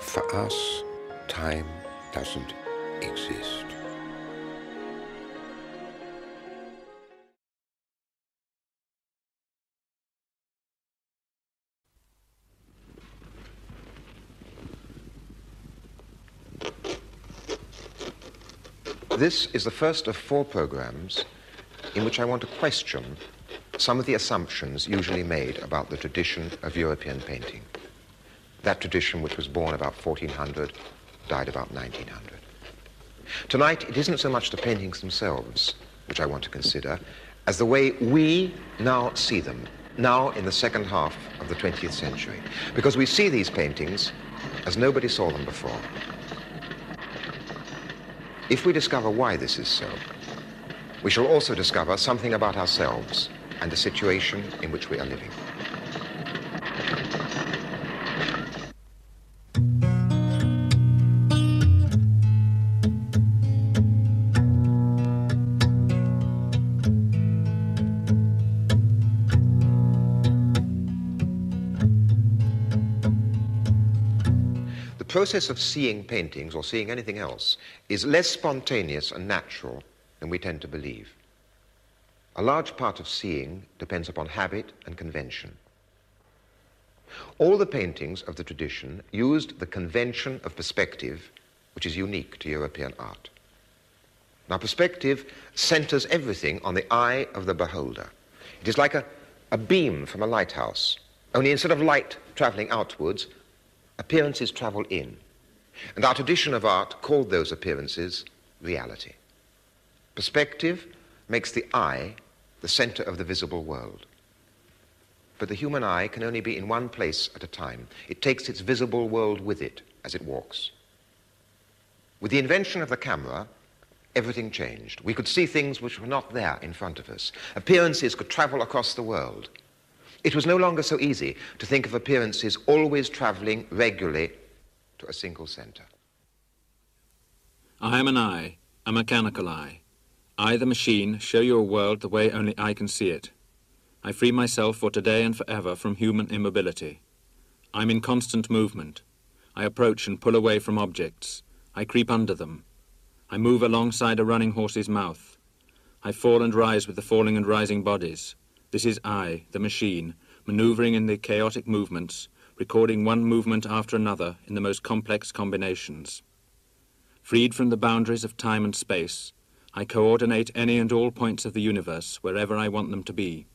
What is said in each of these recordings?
For us, time doesn't exist. This is the first of 4 programs in which I want to question some of the assumptions usually made about the tradition of European painting. That tradition which was born about 1400, died about 1900. Tonight, it isn't so much the paintings themselves which I want to consider as the way we now see them, now in the second half of the 20th century, because we see these paintings as nobody saw them before. If we discover why this is so, we shall also discover something about ourselves and the situation in which we are living. The process of seeing paintings or seeing anything else is less spontaneous and natural than we tend to believe. A large part of seeing depends upon habit and convention. All the paintings of the tradition used the convention of perspective, which is unique to European art. Now, perspective centers everything on the eye of the beholder. It is like a beam from a lighthouse, only instead of light traveling outwards, appearances travel in. And our tradition of art called those appearances reality. Perspective makes the eye the center of the visible world. But the human eye can only be in one place at a time. It takes its visible world with it as it walks. With the invention of the camera, everything changed. We could see things which were not there in front of us. Appearances could travel across the world. It was no longer so easy to think of appearances always traveling regularly to a single center. I am an eye, a mechanical eye. I, the machine, show you a world the way only I can see it. I free myself for today and forever from human immobility. I'm in constant movement. I approach and pull away from objects. I creep under them. I move alongside a running horse's mouth. I fall and rise with the falling and rising bodies. This is I, the machine, maneuvering in the chaotic movements, recording one movement after another in the most complex combinations. Freed from the boundaries of time and space, I coordinate any and all points of the universe wherever I want them to be.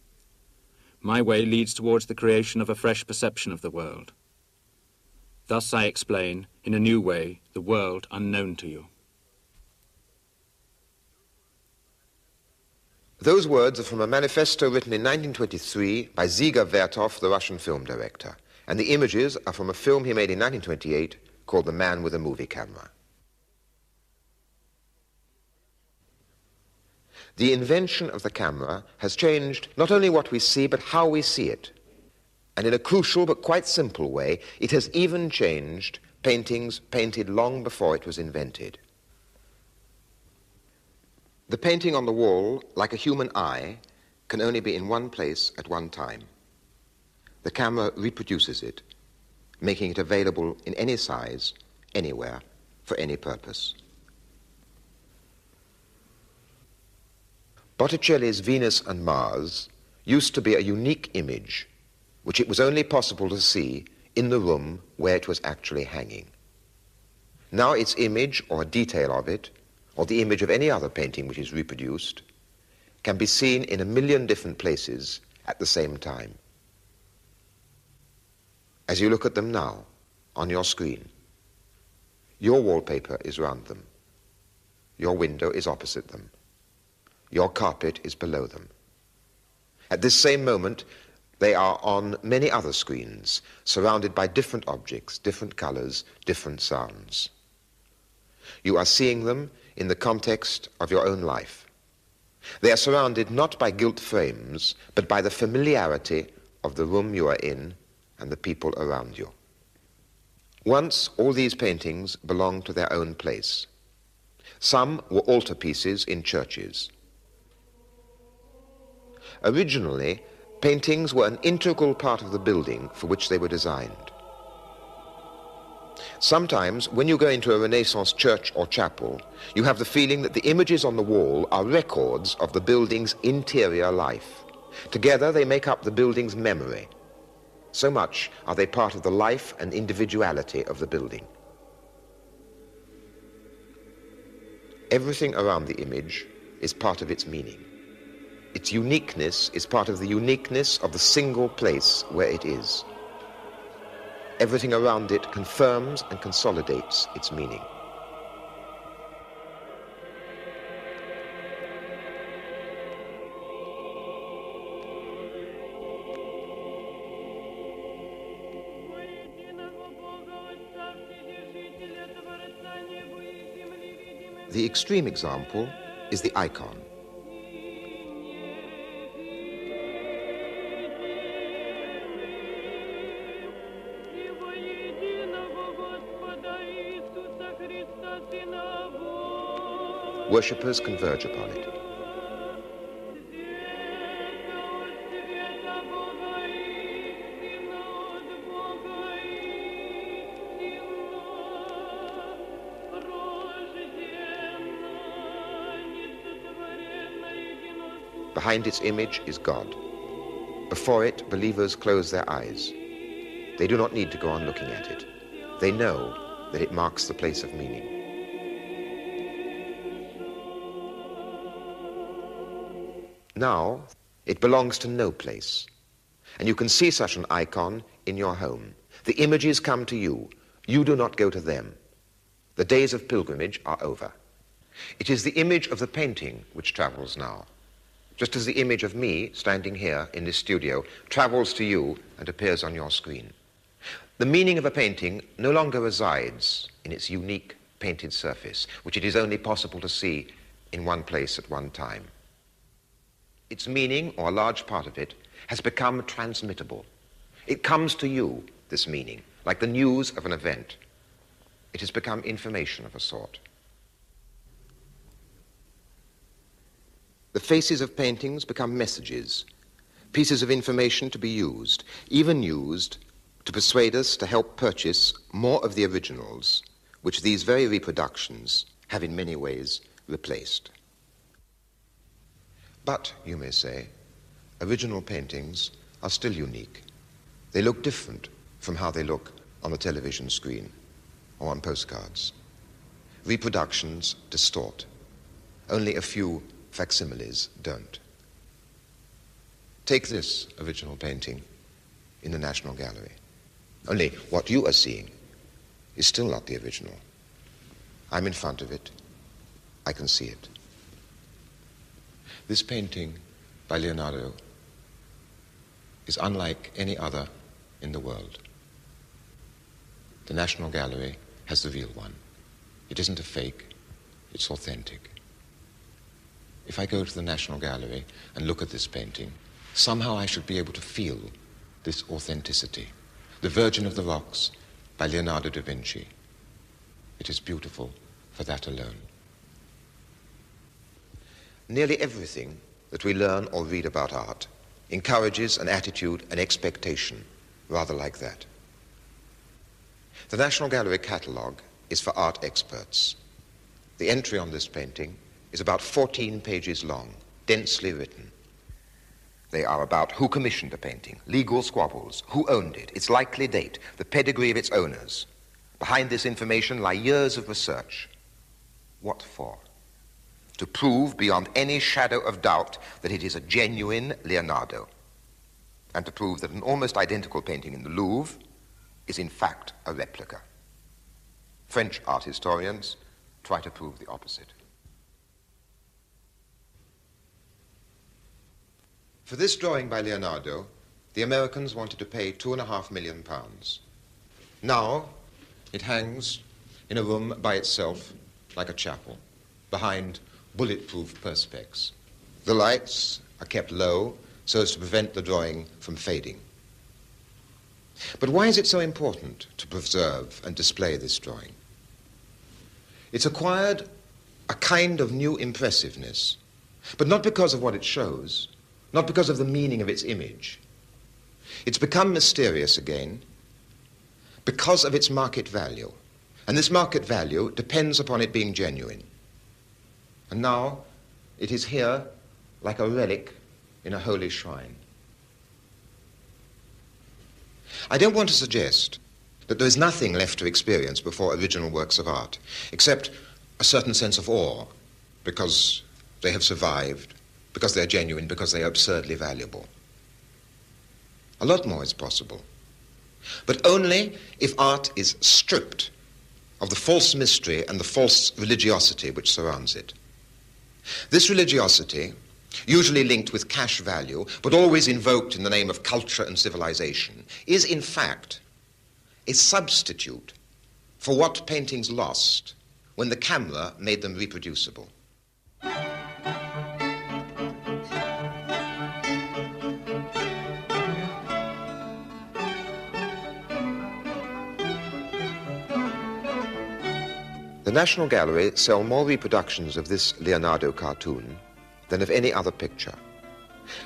My way leads towards the creation of a fresh perception of the world. Thus I explain, in a new way, the world unknown to you. Those words are from a manifesto written in 1923 by Dziga Vertov, the Russian film director. And the images are from a film he made in 1928 called The Man with a Movie Camera. The invention of the camera has changed not only what we see, but how we see it. And in a crucial but quite simple way, it has even changed paintings painted long before it was invented. The painting on the wall, like a human eye, can only be in one place at one time. The camera reproduces it, making it available in any size, anywhere, for any purpose. Botticelli's Venus and Mars used to be a unique image, which it was only possible to see in the room where it was actually hanging. Now its image, or a detail of it, or the image of any other painting which is reproduced, can be seen in 1 million different places at the same time. As you look at them now, on your screen, your wallpaper is round them. Your window is opposite them. Your carpet is below them. At this same moment, they are on many other screens, surrounded by different objects, different colors, different sounds. You are seeing them in the context of your own life. They are surrounded not by gilt frames, but by the familiarity of the room you are in and the people around you. Once, all these paintings belonged to their own place. Some were altarpieces in churches. Originally, paintings were an integral part of the building for which they were designed. Sometimes, when you go into a Renaissance church or chapel, you have the feeling that the images on the wall are records of the building's interior life. Together, they make up the building's memory. So much are they part of the life and individuality of the building. Everything around the image is part of its meaning. Its uniqueness is part of the uniqueness of the single place where it is. Everything around it confirms and consolidates its meaning. The extreme example is the icon. Worshippers converge upon it. Behind its image is God. Before it, believers close their eyes. They do not need to go on looking at it. They know that it marks the place of meaning. Now, it belongs to no place, and you can see such an icon in your home. The images come to you. You do not go to them. The days of pilgrimage are over. It is the image of the painting which travels now, just as the image of me standing here in this studio travels to you and appears on your screen. The meaning of a painting no longer resides in its unique painted surface, which it is only possible to see in one place at one time. Its meaning, or a large part of it, has become transmittable. It comes to you, this meaning, like the news of an event. It has become information of a sort. The faces of paintings become messages, pieces of information to be used, even used to persuade us to help purchase more of the originals, which these very reproductions have in many ways replaced. But, you may say, original paintings are still unique. They look different from how they look on the television screen or on postcards. Reproductions distort. Only a few facsimiles don't. Take this original painting in the National Gallery. Only what you are seeing is still not the original. I'm in front of it. I can see it. This painting by Leonardo is unlike any other in the world. The National Gallery has the real one. It isn't a fake, it's authentic. If I go to the National Gallery and look at this painting, somehow I should be able to feel this authenticity. The Virgin of the Rocks by Leonardo da Vinci. It is beautiful for that alone. Nearly everything that we learn or read about art encourages an attitude, an expectation, rather like that. The National Gallery catalogue is for art experts. The entry on this painting is about 14 pages long, densely written. They are about who commissioned the painting, legal squabbles, who owned it, its likely date, the pedigree of its owners. Behind this information lie years of research. What for? To prove beyond any shadow of doubt that it is a genuine Leonardo, and to prove that an almost identical painting in the Louvre is in fact a replica. French art historians try to prove the opposite. For this drawing by Leonardo, the Americans wanted to pay £2.5 million. Now, it hangs in a room by itself like a chapel, behind bulletproof perspex. The lights are kept low so as to prevent the drawing from fading. But why is it so important to preserve and display this drawing? It's acquired a kind of new impressiveness, but not because of what it shows, not because of the meaning of its image. It's become mysterious again because of its market value. And this market value depends upon it being genuine. And now it is here like a relic in a holy shrine. I don't want to suggest that there is nothing left to experience before original works of art, except a certain sense of awe, because they have survived, because they're genuine, because they are absurdly valuable. A lot more is possible, but only if art is stripped of the false mystery and the false religiosity which surrounds it. This religiosity, usually linked with cash value, but always invoked in the name of culture and civilization, is in fact a substitute for what paintings lost when the camera made them reproducible. The National Gallery sell more reproductions of this Leonardo cartoon than of any other picture.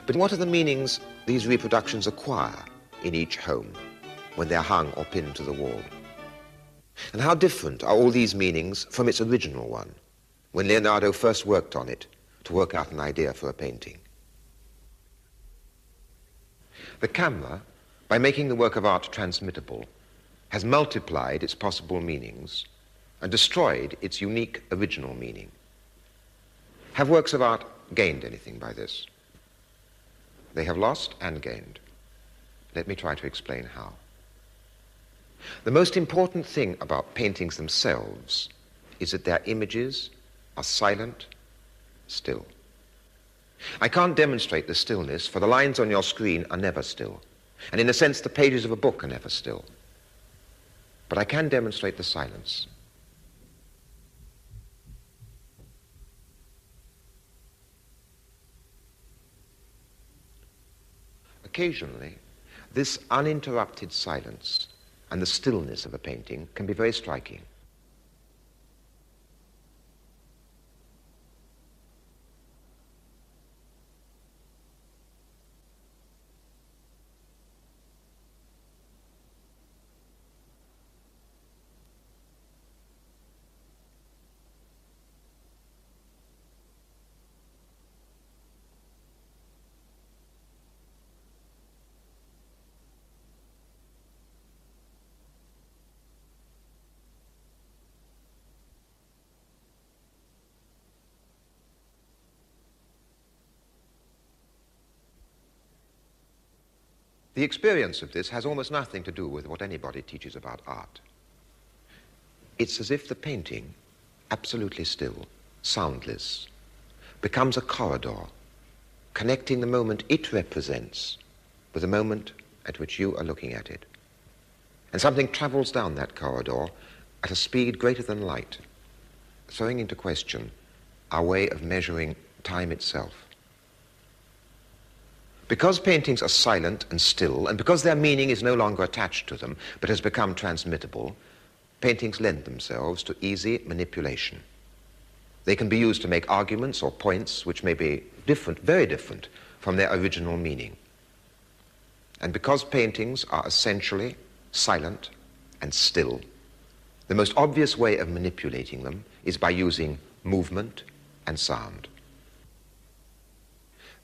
But what are the meanings these reproductions acquire in each home when they're hung or pinned to the wall? And how different are all these meanings from its original one, when Leonardo first worked on it to work out an idea for a painting? The camera, by making the work of art transmittable, has multiplied its possible meanings and destroyed its unique original meaning. Have works of art gained anything by this? They have lost and gained. Let me try to explain how. The most important thing about paintings themselves is that their images are silent, still. I can't demonstrate the stillness, for the lines on your screen are never still. And in a sense, the pages of a book are never still. But I can demonstrate the silence. Occasionally, this uninterrupted silence and the stillness of a painting can be very striking. The experience of this has almost nothing to do with what anybody teaches about art. It's as if the painting, absolutely still, soundless, becomes a corridor, connecting the moment it represents with the moment at which you are looking at it. And something travels down that corridor at a speed greater than light, throwing into question our way of measuring time itself. Because paintings are silent and still, and because their meaning is no longer attached to them, but has become transmittable, paintings lend themselves to easy manipulation. They can be used to make arguments or points which may be different, very different, from their original meaning. And because paintings are essentially silent and still, the most obvious way of manipulating them is by using movement and sound.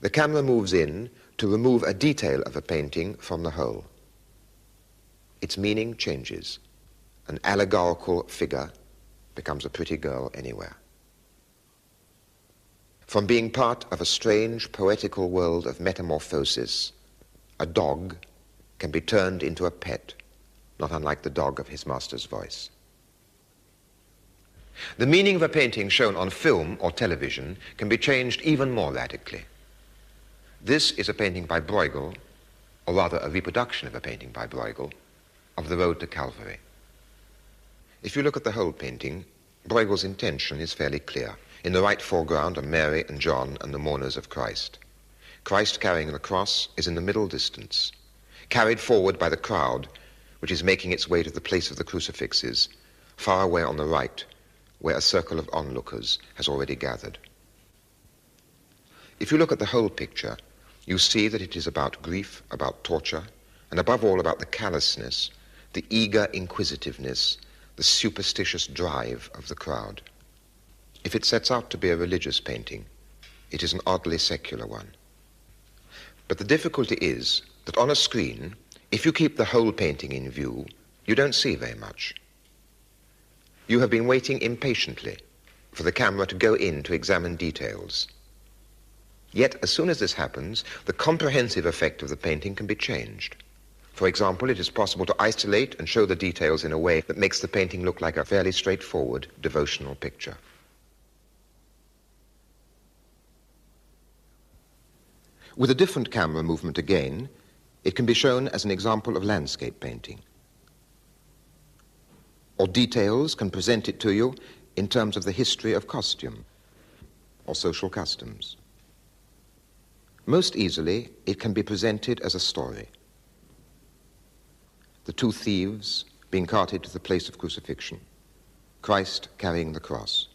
The camera moves in to remove a detail of a painting from the whole. Its meaning changes. An allegorical figure becomes a pretty girl anywhere. From being part of a strange poetical world of metamorphosis, a dog can be turned into a pet, not unlike the dog of his master's voice. The meaning of a painting shown on film or television can be changed even more radically. This is a painting by Bruegel, or rather a reproduction of a painting by Bruegel, of the Road to Calvary. If you look at the whole painting, Bruegel's intention is fairly clear. In the right foreground are Mary and John and the mourners of Christ. Christ carrying the cross is in the middle distance, carried forward by the crowd, which is making its way to the place of the crucifixes, far away on the right, where a circle of onlookers has already gathered. If you look at the whole picture, you see that it is about grief, about torture, and above all about the callousness, the eager inquisitiveness, the superstitious drive of the crowd. If it sets out to be a religious painting, it is an oddly secular one. But the difficulty is that on a screen, if you keep the whole painting in view, you don't see very much. You have been waiting impatiently for the camera to go in to examine details. Yet, as soon as this happens, the comprehensive effect of the painting can be changed. For example, it is possible to isolate and show the details in a way that makes the painting look like a fairly straightforward devotional picture. With a different camera movement again, it can be shown as an example of landscape painting. Or details can present it to you in terms of the history of costume or social customs. Most easily, it can be presented as a story. The two thieves being carted to the place of crucifixion, Christ carrying the cross.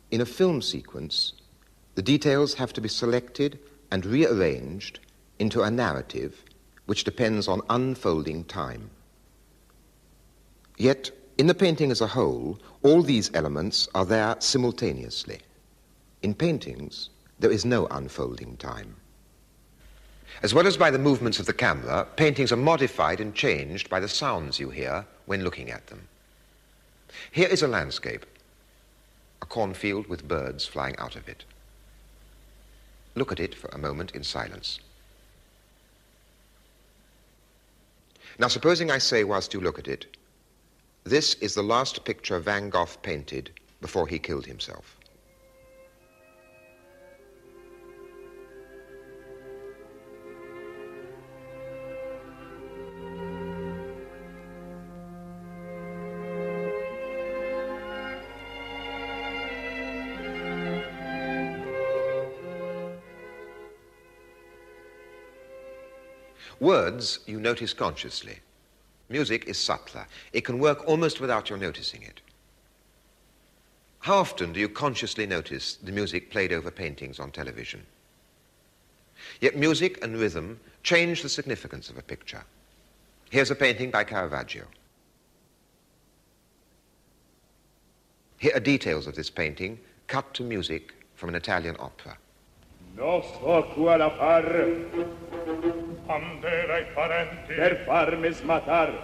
In a film sequence, the details have to be selected and rearranged into a narrative which depends on unfolding time. Yet, in the painting as a whole, all these elements are there simultaneously. In paintings, there is no unfolding time. As well as by the movements of the camera, paintings are modified and changed by the sounds you hear when looking at them. Here is a landscape, a cornfield with birds flying out of it. Look at it for a moment in silence. Now, supposing I say whilst you look at it, this is the last picture Van Gogh painted before he killed himself. Words you notice consciously. Music is subtler. It can work almost without your noticing it. How often do you consciously notice the music played over paintings on television? Yet music and rhythm change the significance of a picture. Here's a painting by Caravaggio. Here are details of this painting cut to music from an Italian opera. Non so quale far, mandela ai parenti, per farmi smatar,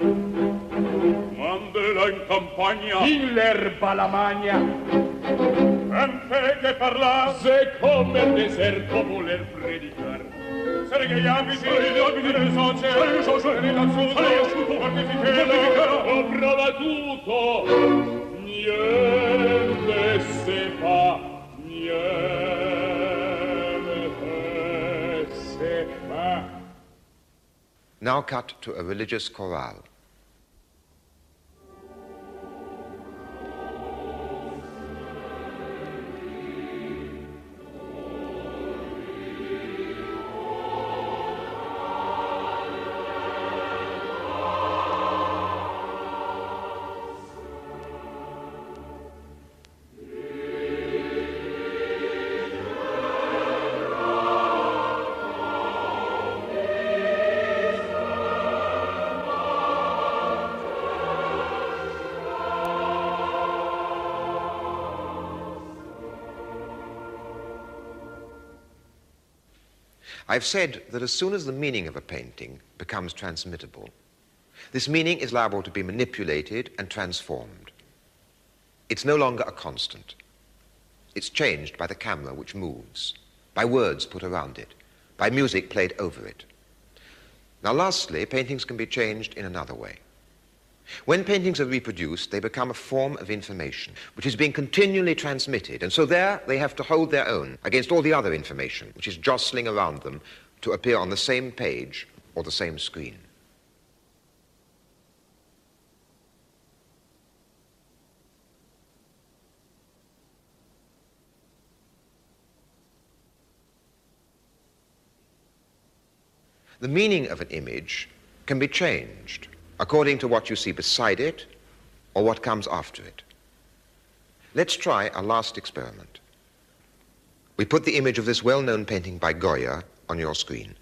mandela in campagna, in l'erba la magna, anche che parlasse come il deserto voler predicar. Sarei che gli abiti del soce, sarei l'asciutto, mortificherò, ho provato, niente se fa, niente. Now cut to a religious chorale. I've said that as soon as the meaning of a painting becomes transmittable, this meaning is liable to be manipulated and transformed. It's no longer a constant. It's changed by the camera which moves, by words put around it, by music played over it. Now lastly, paintings can be changed in another way. When paintings are reproduced, they become a form of information, which is being continually transmitted, and so there they have to hold their own against all the other information, which is jostling around them to appear on the same page or the same screen. The meaning of an image can be changed according to what you see beside it or what comes after it. Let's try a last experiment. We put the image of this well-known painting by Goya on your screen.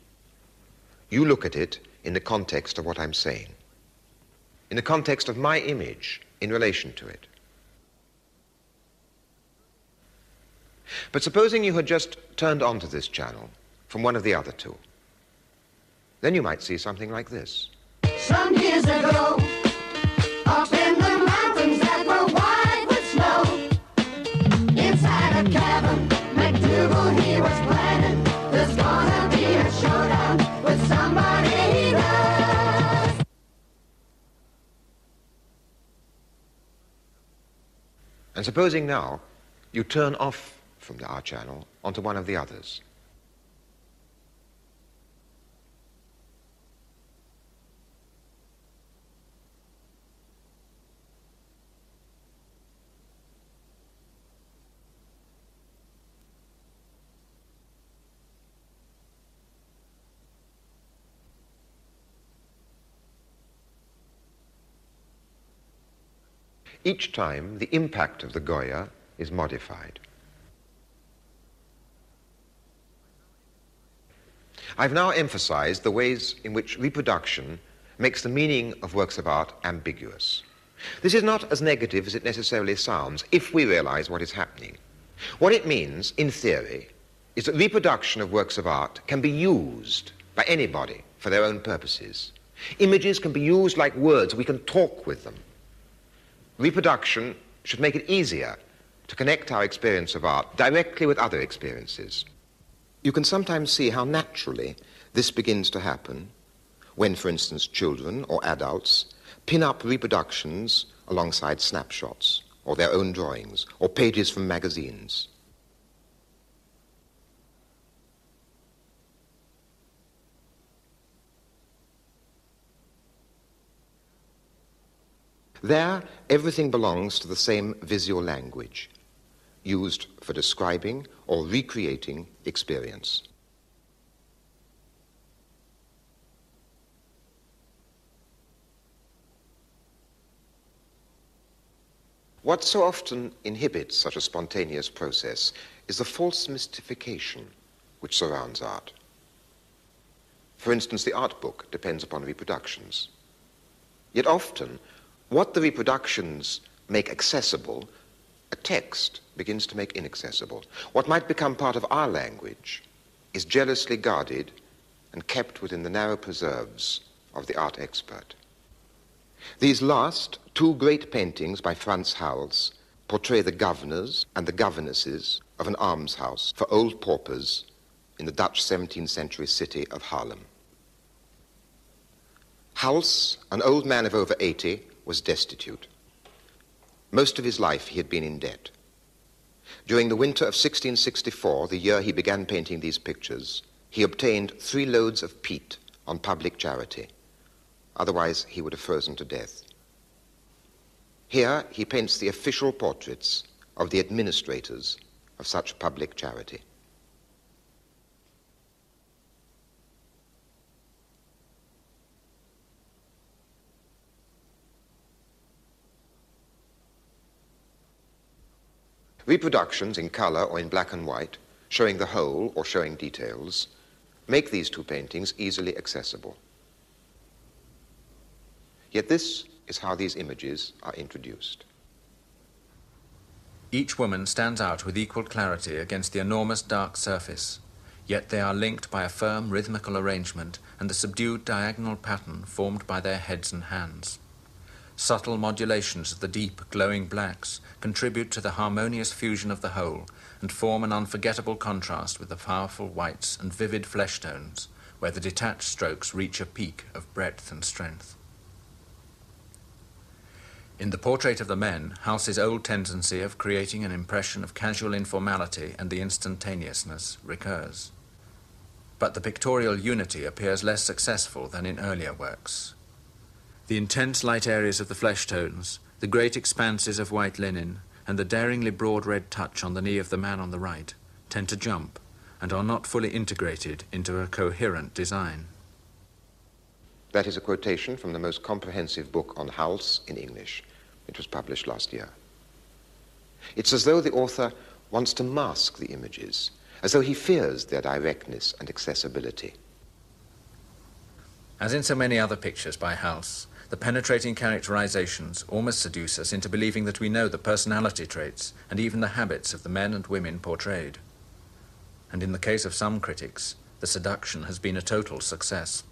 You look at it in the context of what I'm saying. in the context of my image in relation to it. But supposing you had just turned onto this channel from one of the other two, then you might see something like this. Some years ago, up in the mountains that were white with snow, inside a cabin, MacDougal, he was planning, there's gonna be a showdown with somebody he loves. And supposing now you turn off from our channel onto one of the others. Each time, the impact of the Goya is modified. I've now emphasized the ways in which reproduction makes the meaning of works of art ambiguous. This is not as negative as it necessarily sounds if we realize what is happening. What it means, in theory, is that reproduction of works of art can be used by anybody for their own purposes. Images can be used like words. We can talk with them. Reproduction should make it easier to connect our experience of art directly with other experiences. You can sometimes see how naturally this begins to happen when, for instance, children or adults pin up reproductions alongside snapshots or their own drawings or pages from magazines. There, everything belongs to the same visual language, used for describing or recreating experience. What so often inhibits such a spontaneous process is the false mystification which surrounds art. For instance, the art book depends upon reproductions. Yet often, what the reproductions make accessible, a text begins to make inaccessible. What might become part of our language is jealously guarded and kept within the narrow preserves of the art expert. These last two great paintings by Frans Hals portray the governors and the governesses of an almshouse for old paupers in the Dutch 17th century city of Haarlem. Hals, an old man of over 80, was destitute. Most of his life he had been in debt. During the winter of 1664, the year he began painting these pictures, he obtained 3 loads of peat on public charity. Otherwise, he would have frozen to death. Here, he paints the official portraits of the administrators of such public charity. Reproductions in color or in black and white, showing the whole or showing details, make these two paintings easily accessible. Yet this is how these images are introduced. Each woman stands out with equal clarity against the enormous dark surface, yet they are linked by a firm rhythmical arrangement and the subdued diagonal pattern formed by their heads and hands. Subtle modulations of the deep, glowing blacks contribute to the harmonious fusion of the whole and form an unforgettable contrast with the powerful whites and vivid flesh tones, where the detached strokes reach a peak of breadth and strength. In the portrait of the men, House's old tendency of creating an impression of casual informality and the instantaneousness recurs. But the pictorial unity appears less successful than in earlier works. The intense light areas of the flesh tones, the great expanses of white linen, and the daringly broad red touch on the knee of the man on the right tend to jump and are not fully integrated into a coherent design. That is a quotation from the most comprehensive book on Hals in English. It was published last year. It's as though the author wants to mask the images, as though he fears their directness and accessibility. As in so many other pictures by Hals, The penetrating characterizations almost seduce us into believing that we know the personality traits and even the habits of the men and women portrayed. And in the case of some critics, the seduction has been a total success.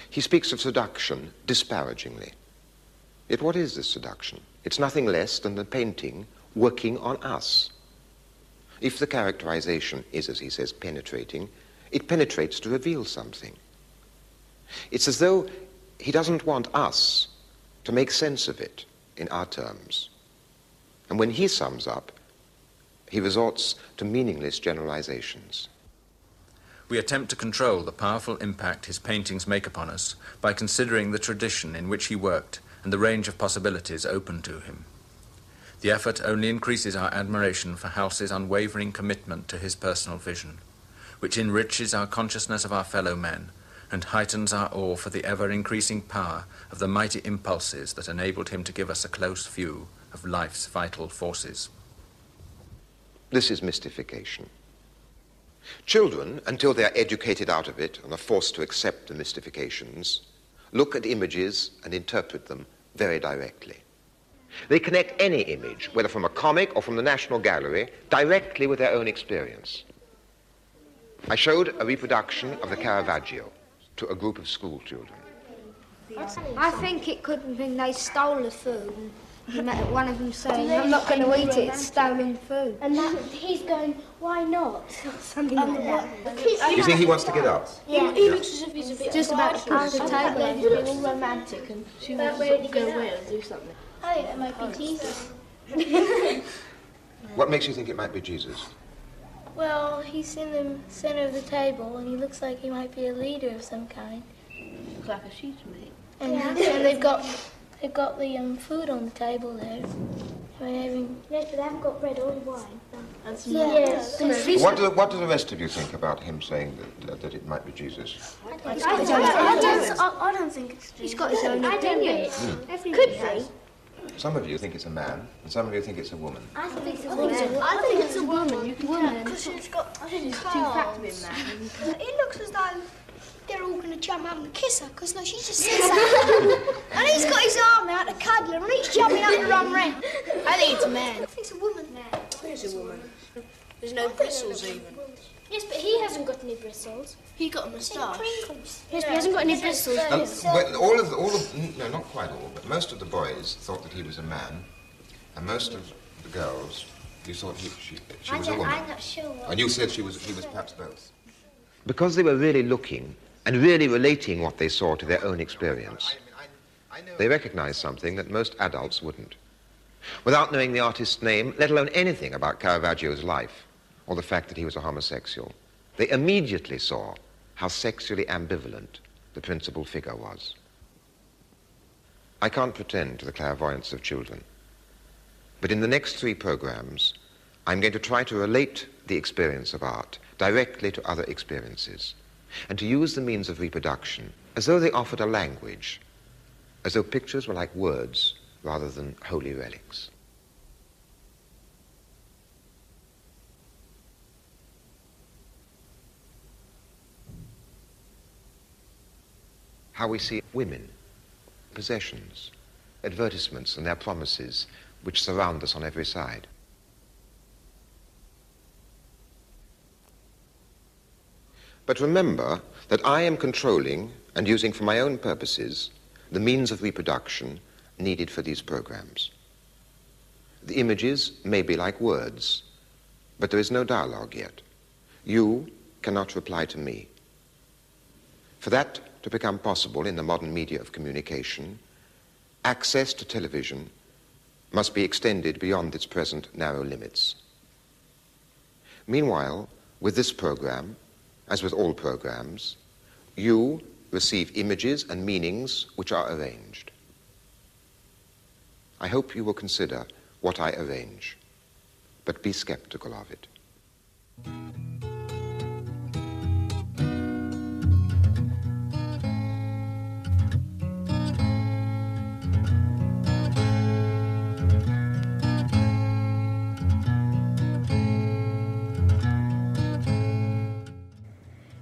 He speaks of seduction disparagingly. Yet what is this seduction? It's nothing less than the painting working on us. If the characterization is, as he says, penetrating, it penetrates to reveal something. It's as though he doesn't want us to make sense of it in our terms. And when he sums up, he resorts to meaningless generalizations. We attempt to control the powerful impact his paintings make upon us by considering the tradition in which he worked and the range of possibilities open to him. The effort only increases our admiration for House's unwavering commitment to his personal vision, which enriches our consciousness of our fellow men and heightens our awe for the ever-increasing power of the mighty impulses that enabled him to give us a close view of life's vital forces. This is mystification. Children, until they are educated out of it and are forced to accept the mystifications, look at images and interpret them very directly. They connect any image, whether from a comic or from the National Gallery, directly with their own experience. I showed a reproduction of the Caravaggio to a group of school children. I think it could have been they stole the food. And one of them saying, I'm not going to eat it, it's stolen food. And he's going, why not? Something like that. You think he wants to get up? Yeah. He looks as if he's a bit Just about to come to the table. He's being all romantic and she wants to go away and do something. I think that might be Jesus. What makes you think it might be Jesus? Well, he's in the center of the table and he looks like he might be a leader of some kind. Looks like a sheep to me. And they've got the food on the table there. Yes, but they haven't got bread or wine. And some Yes. What do the rest of you think about him saying that it might be Jesus? I don't think it's Jesus. He's got his own opinion. Could be. Some of you think it's a man, and some of you think it's a woman. I think it's a woman. I think it's a woman. Because she's got Too fat to be a man. It looks as though they're all going to jump out and kiss her, because no, she just sits there. And he's got his arm out to cuddle her, and he's jumping up and run round. I think it's a man. I think it's a woman. I think it's a woman. There's no bristles even. Yes, but he hasn't got any bristles. He got a moustache. Yes, but he hasn't got any bristles. But all of no, not quite all, but most of the boys thought that he was a man, and most of the girls, you thought she was a woman. I'm not sure. And you said he was perhaps both. Because they were really looking and really relating what they saw to their own experience, they recognized something that most adults wouldn't. Without knowing the artist's name, let alone anything about Caravaggio's life, or the fact that he was a homosexual, they immediately saw how sexually ambivalent the principal figure was. I can't pretend to the clairvoyance of children, but in the next 3 programs, I'm going to try to relate the experience of art directly to other experiences, and to use the means of reproduction as though they offered a language, as though pictures were like words rather than holy relics. How we see women, possessions, advertisements and their promises which surround us on every side. But remember that I am controlling and using for my own purposes the means of reproduction needed for these programs. The images may be like words, but there is no dialogue yet. You cannot reply to me. For that to become possible in the modern media of communication, access to television must be extended beyond its present narrow limits. Meanwhile, with this program, as with all programs, you receive images and meanings which are arranged. I hope you will consider what I arrange, but be skeptical of it.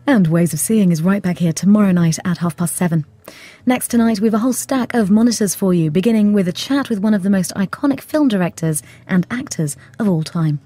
And Ways of Seeing is right back here tomorrow night at 7:30. Next tonight, we have a whole stack of monitors for you, beginning with a chat with one of the most iconic film directors and actors of all time.